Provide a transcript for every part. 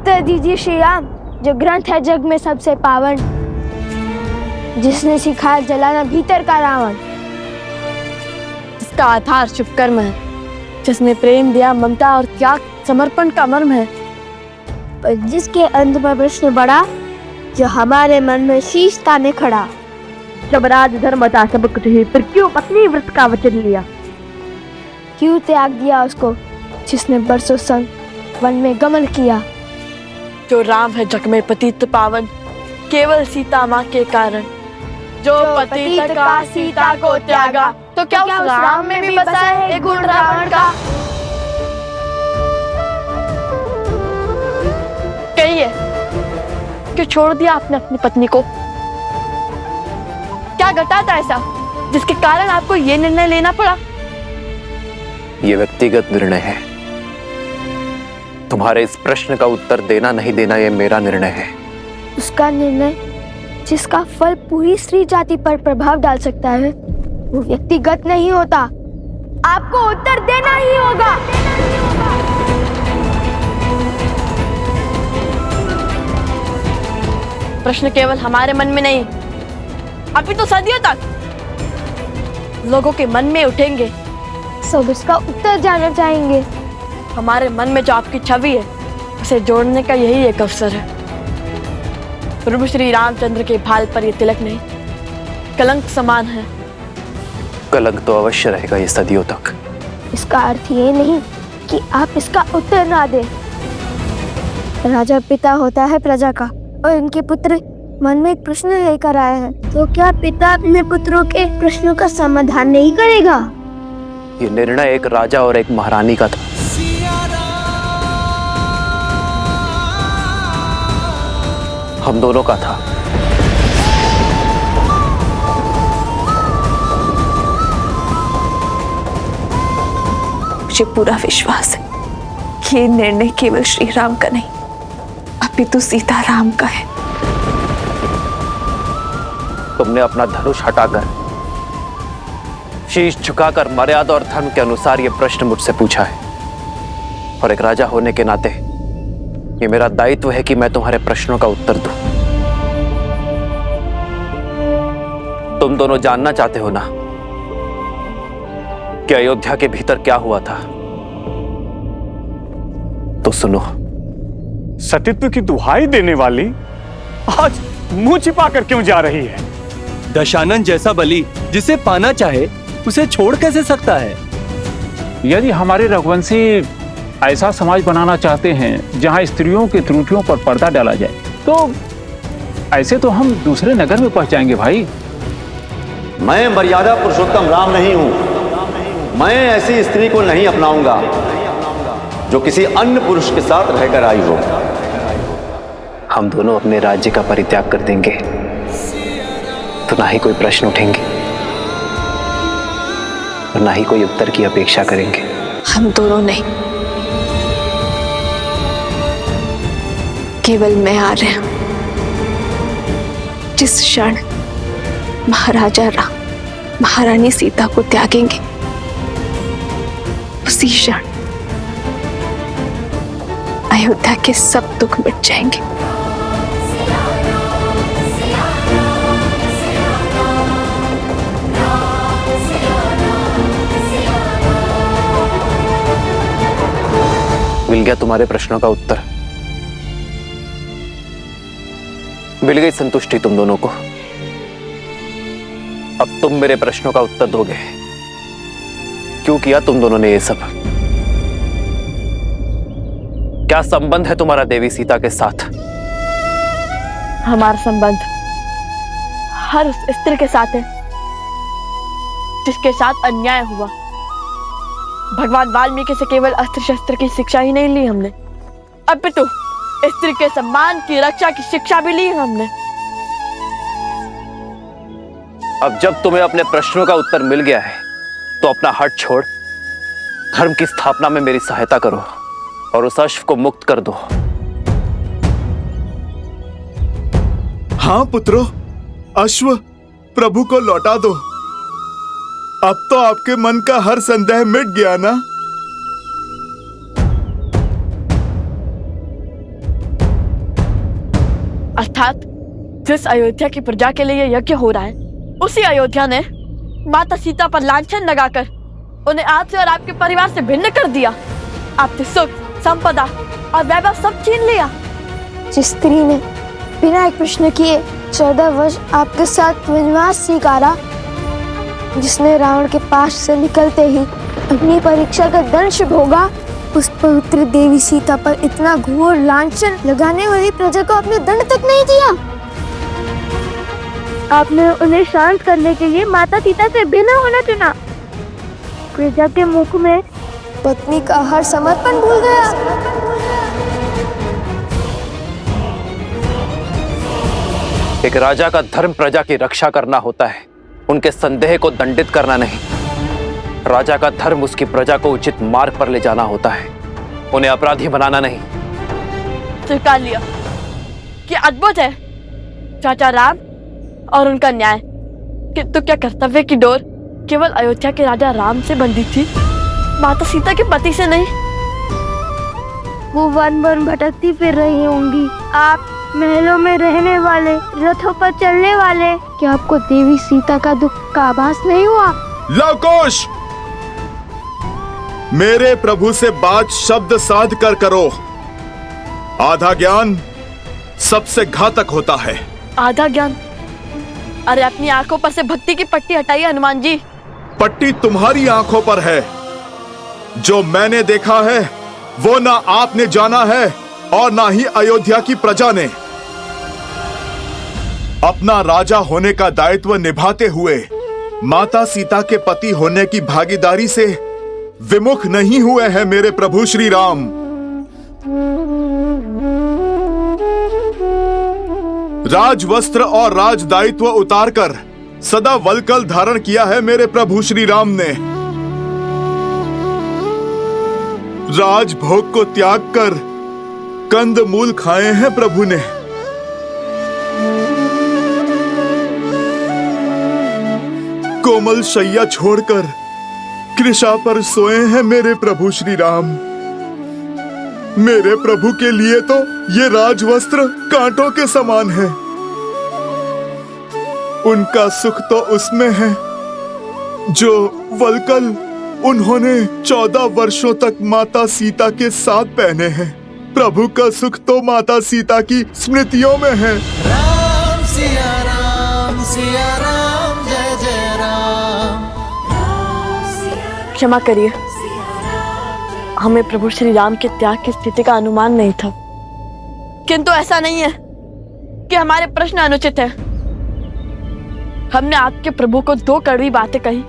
उत्तर दीजिए श्री राम, जो ग्रंथ है जग में सबसे पावन, जिसने सिखाया जलाना भीतर का रावण, जिसका आधार शुभ कर्म है, जिसने प्रेम दिया ममता और त्याग समर्पण का मर्म है, पर जिसके अंत में प्रश्न बड़ा, जो हमारे मन में शीश ताने खड़ा। जब राज धर्म था सब कुछ ही, फिर क्यों पत्नी व्रत का वचन लिया? क्यों त्याग दिया उसको जिसने बरसों संग वन में गमन किया? जो राम है जग में पतित पावन, केवल सीता माँ के कारण। जो पतित का सीता को त्यागा, तो क्या उस राम में भी बसा है गुण रावण का? कहिए, क्यों छोड़ दिया आपने अपनी पत्नी को? क्या घटा था ऐसा जिसके कारण आपको ये निर्णय लेना पड़ा? ये व्यक्तिगत निर्णय है। तुम्हारे इस प्रश्न का उत्तर देना नहीं देना ये मेरा निर्णय है। उसका निर्णय जिसका फल पूरी स्त्री जाति पर प्रभाव डाल सकता है, वो व्यक्तिगत नहीं होता। आपको उत्तर देना ही होगा। प्रश्न केवल हमारे मन में नहीं, अभी तो सदियों तक लोगों के मन में उठेंगे। सब इसका उत्तर जानना चाहेंगे। हमारे मन में जो आपकी छवि है, उसे जोड़ने का यही एक अवसर है। प्रभु श्री रामचंद्र के भाल पर ये तिलक नहीं, कलंक समान है। कलंक तो अवश्य रहेगा ये सदियों तक। इसका अर्थ ये नहीं कि आप इसका उत्तर ना दें। राजा पिता होता है प्रजा का, और इनके पुत्र मन में एक प्रश्न लेकर आए हैं, तो क्या पिता अपने पुत्रों के प्रश्नों का समाधान नहीं करेगा? ये निर्णय एक राजा और एक महारानी का था। हम दोनों का था। मुझे पूरा विश्वास है कि ये निर्णय केवल श्री राम का नहीं, अपितु सीता राम का है। तुमने अपना धनुष हटाकर, शीश झुकाकर मर्यादा और धर्म के अनुसार यह प्रश्न मुझसे पूछा है, और एक राजा होने के नाते ये मेरा दायित्व है कि मैं तुम्हारे प्रश्नों का उत्तर दूं। तुम दोनों जानना चाहते हो ना कि अयोध्या के भीतर क्या हुआ था? तो सुनो। सतीत्व की दुहाई देने वाली आज मुंह छिपाकर क्यों जा रही है? दशानन जैसा बलि जिसे पाना चाहे उसे छोड़ कैसे सकता है? यदि हमारे रघुवंशी ऐसा समाज बनाना चाहते हैं जहां स्त्रियों की त्रुटियों पर पर्दा डाला जाए, तो ऐसे तो हम दूसरे नगर में पहुंच जाएंगे भाई। मैं मर्यादा पुरुषोत्तम राम नहीं हूं। मैं ऐसी स्त्री को नहीं अपनाऊंगा जो किसी अन्य पुरुष के साथ रहकर आई हो। हम दोनों अपने राज्य का परित्याग कर देंगे तो ना ही कोई प्रश्न उठेंगे और ना ही कोई उत्तर की अपेक्षा करेंगे। हम दोनों नहीं, केवल मैं आ रहा हूं। जिस क्षण महाराजा राम महारानी सीता को त्यागेंगे, उसी क्षण अयोध्या के सब दुख मिट जाएंगे। मिल गया तुम्हारे प्रश्नों का उत्तर। मिल गई संतुष्टि तुम दोनों को। अब तुम मेरे प्रश्नों का उत्तर दोगे। क्यों किया तुम दोनों ने ये सब? क्या संबंध है तुम्हारा देवी सीता के साथ? हमारा संबंध हर उस स्त्री के साथ है जिसके साथ अन्याय हुआ। भगवान वाल्मीकि से केवल अस्त्र शस्त्र की शिक्षा ही नहीं ली हमने, अपितु स्त्री के सम्मान की रक्षा की शिक्षा भी ली हमने। अब जब तुम्हें अपने प्रश्नों का उत्तर मिल गया है, तो अपना हट छोड़ धर्म की स्थापना में मेरी सहायता करो और उस अश्व को मुक्त कर दो। हाँ पुत्रों, अश्व प्रभु को लौटा दो। अब तो आपके मन का हर संदेह मिट गया ना? अर्थात जिस अयोध्या की प्रजा के लिए यज्ञ हो रहा है, उसी अयोध्या ने माता सीता पर लांछन लगाकर उन्हें आपसे और आपके परिवार से भिन्न कर दिया। आपसे सुख, संपदा और वैभव सब छीन लिया। जिस स्त्री ने बिना एक प्रश्न किए 14 वर्ष आपके साथ वनवास स्वीकारा, जिसने रावण के पास से निकलते ही अपनी परीक्षा का दंश भोगा, उस पवित्र देवी सीता पर इतना घोर लांछन लगाने वाली प्रजा को आपने दंड तक नहीं दिया। आपने उन्हें शांत करने के लिए माता सीता से भिन्न होना चुना। प्रजा के मुख में पत्नी का हर समर्पण भूल गया। एक राजा का धर्म प्रजा की रक्षा करना होता है, उनके संदेह को दंडित करना नहीं। राजा का धर्म उसकी प्रजा को उचित मार्ग पर ले जाना होता है, उन्हें अपराधी बनाना नहीं। स्वीकार लिया कि अद्भुत है चाचा राम और उनका न्याय, किंतु क्या कर्तव्य की डोर केवल अयोध्या के राजा राम से बंधी थी, माता सीता के पति से नहीं? वो वन वन भटकती फिर रही होंगी, आप महलों में रहने वाले, रथों पर चलने वाले। क्या आपको देवी सीता का दुख का आभास नहीं हुआ? लवकुश, मेरे प्रभु से बात शब्द साध कर करो। आधा ज्ञान सबसे घातक होता है। आधा ज्ञान? अरे अपनी आंखों पर से भक्ति की पट्टी हटाइए हनुमान जी। पट्टी तुम्हारी आंखों पर है। जो मैंने देखा है वो ना आपने जाना है और ना ही अयोध्या की प्रजा ने। अपना राजा होने का दायित्व निभाते हुए माता सीता के पति होने की भागीदारी से विमुख नहीं हुए हैं मेरे प्रभु श्री राम। राजवस्त्र और राज दायित्व उतारकर सदा वलकल धारण किया है मेरे प्रभु श्री राम ने। राजभोग को त्याग कर कंद मूल खाए हैं प्रभु ने। कोमल शैया छोड़कर कृषा पर सोए हैं मेरे प्रभु श्री राम। मेरे प्रभु के लिए तो ये राजवस्त्र कांटों के समान है। उनका सुख तो उसमें है जो वलकल उन्होंने 14 वर्षों तक माता सीता के साथ पहने हैं। प्रभु का सुख तो माता सीता की स्मृतियों में है। राम सिया राम जय जय राम। क्षमा करिए, हमें प्रभु श्री राम के त्याग की स्थिति का अनुमान नहीं था। किंतु ऐसा नहीं है कि हमारे प्रश्न अनुचित है। हमने आपके प्रभु को 2 कड़वी बातें कही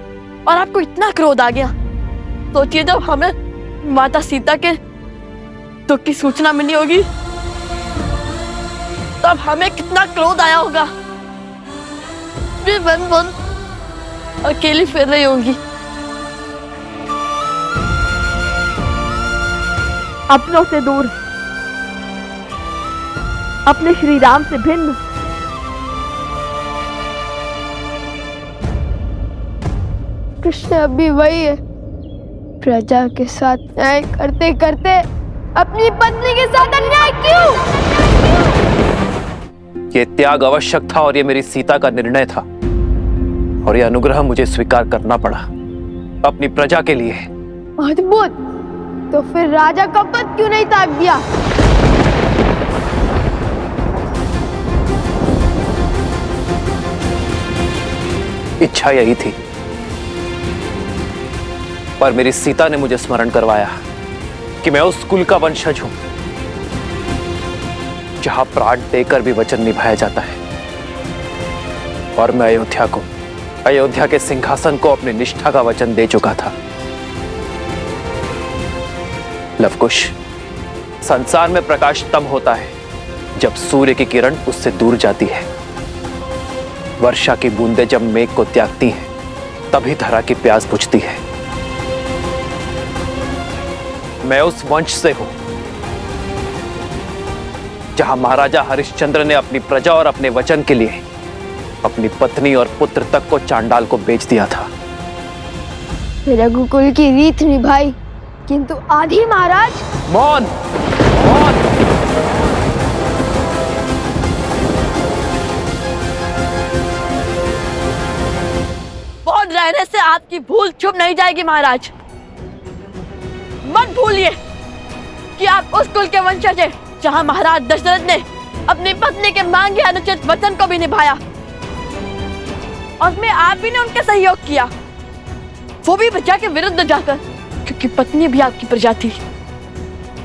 और आपको इतना क्रोध आ गया। सोचिए जब हमें माता सीता के दुख की सूचना मिली होगी तब हमें कितना क्रोध आया होगा। वे वन वन अकेली फिर रही होंगी, अपनों से दूर, अपने श्री राम से भिन्न। कृष्ण अभी वही है, प्रजा के साथ न्याय करते करते अपनी पत्नी के साथ अन्याय क्यों? ये त्याग आवश्यक था और ये मेरी सीता का निर्णय था और ये अनुग्रह मुझे स्वीकार करना पड़ा अपनी प्रजा के लिए। अद्भुत। तो फिर राजा का पद क्यों नहीं त्याग दिया? इच्छा यही थी, पर मेरी सीता ने मुझे स्मरण करवाया कि मैं उस कुल का वंशज हूं जहां प्राण देकर भी वचन निभाया जाता है और मैं अयोध्या के सिंहासन को अपनी निष्ठा का वचन दे चुका था। लवकुश, संसार में प्रकाश तब होता है जब सूर्य की किरण उससे दूर जाती है। वर्षा की बूंदें जब मेघ को त्यागती हैं तभी धरा की प्यास बुझती है। मैं उस वंश से हूं जहां महाराजा हरिश्चंद्र ने अपनी प्रजा और अपने वचन के लिए अपनी पत्नी और पुत्र तक को चांडाल को बेच दिया था। रघुकुल की रीत निभाई, किंतु आधी महाराज। मौन, मौन। आपकी भूल छुप नहीं जाएगी महाराज। मत भूलिए कि आप उस कुल के वंशज हैं जहां महाराज दशरथ ने अपनी पत्नी के मांगे अनुचित वचन को भी निभाया, और उसमें आप भी ने उनका सहयोग किया, वो भी प्रजा के विरुद्ध जाकर, क्योंकि पत्नी भी आपकी प्रजा थी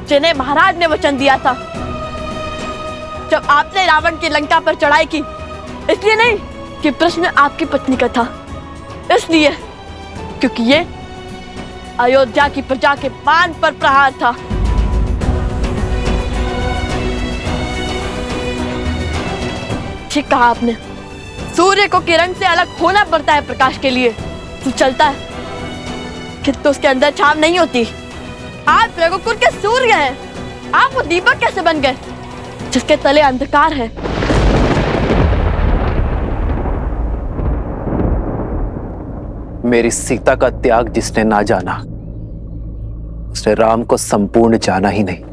जिन्हें महाराज ने वचन दिया था। जब आपने रावण की लंका पर चढ़ाई की, इसलिए नहीं कि प्रश्न आपकी पत्नी का था, इसलिए क्योंकि ये अयोध्या की प्रजा के मान पर प्रहार था। ठीक कहा आपने, सूर्य को किरण से अलग होना पड़ता है प्रकाश के लिए, तो चलता है किंतु उसके अंदर छाव नहीं होती। आप रघुकुल के सूर्य हैं, आप वो दीपक कैसे बन गए जिसके तले अंधकार है? मेरी सीता का त्याग जिसने ना जाना, उसने राम को संपूर्ण जाना ही नहीं।